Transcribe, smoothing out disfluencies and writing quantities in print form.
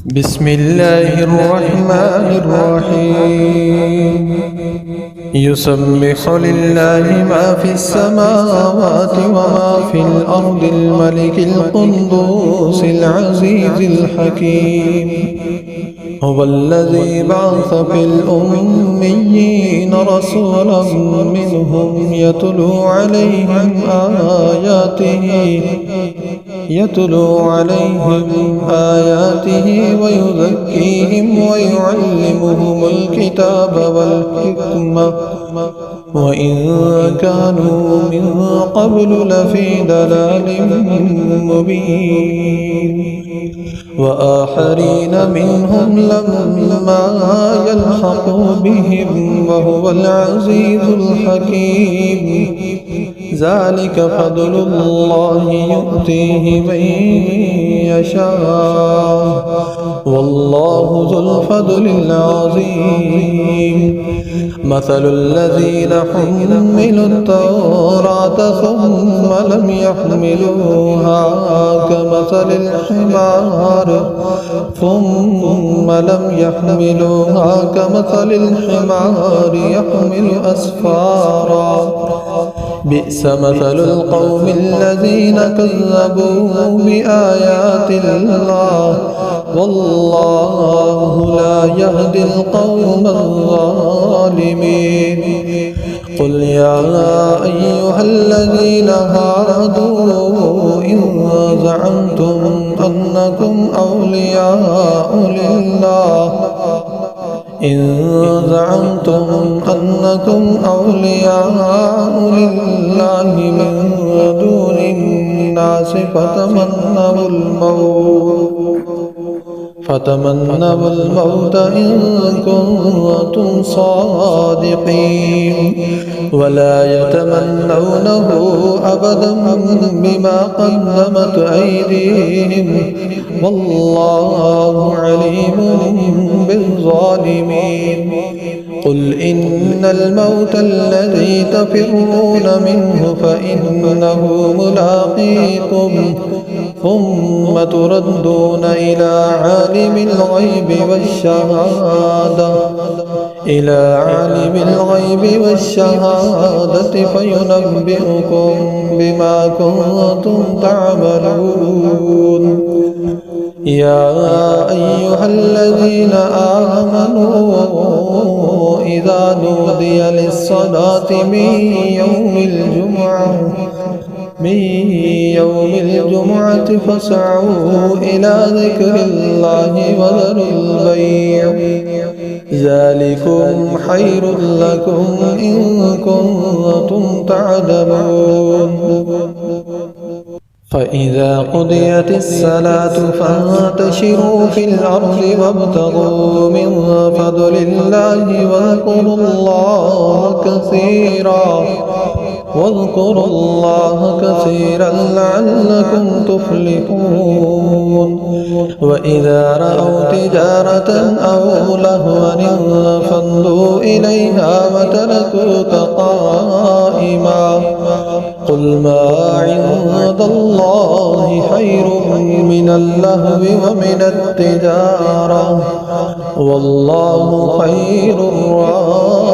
بسم الله الرحمن الرحيم يسبح لله ما في السماوات وما في الأرض الملك القدوس العزيز الحكيم هو الذي بعث في الأميين رسولا منهم يتلو عليهم آياته ويزكيهم ويعلمهم الكتاب والحكمة وإن كانوا من قبل لفي ضلال مبين وآخرين منهم لما يلحقوا بهم وهو العزيز الحكيم ذلك فضل الله يؤتيه من يشاء والله ذو الفضل العظيم مثل الذين حملوا التوراة ثم لم يحملوها كمثل الحمار يحمل أسفارا بئس مثل القوم الذين كذبوا بآيات الله والله لا يهدي القوم الظالمين قل يا أيها الذين هادوا إن زعمتم أنكم أولياء لله من دون الناس فتمنوا الموت إن كنتم صادقين ولا يتمنونه أبدا بما قدمت أيديهم والله عليم بالظالمين قل إن الموت الذي تفرون منه فإنه ملاقيكم ثم تردون إلى عالم الغيب والشهادة فينبئكم بما كنتم تعملون يا أيها الذين آمنوا إذا نودي للصلاة من يوم الجمعة فاسعوا إلى ذكر الله وذروا البيع ذلكم خير لكم إن كنتم تعلمون فإذا قضيت الصلاة فانتشروا في الأرض وابتغوا من فضل الله واذكروا الله كثيرا لعلكم تفلحون وإذا رأوا تجارة أو لهوا انفضوا إليها وتركوك قائما قل ما عند الله خير من اللهو ومن التجارة والله خير الرازقين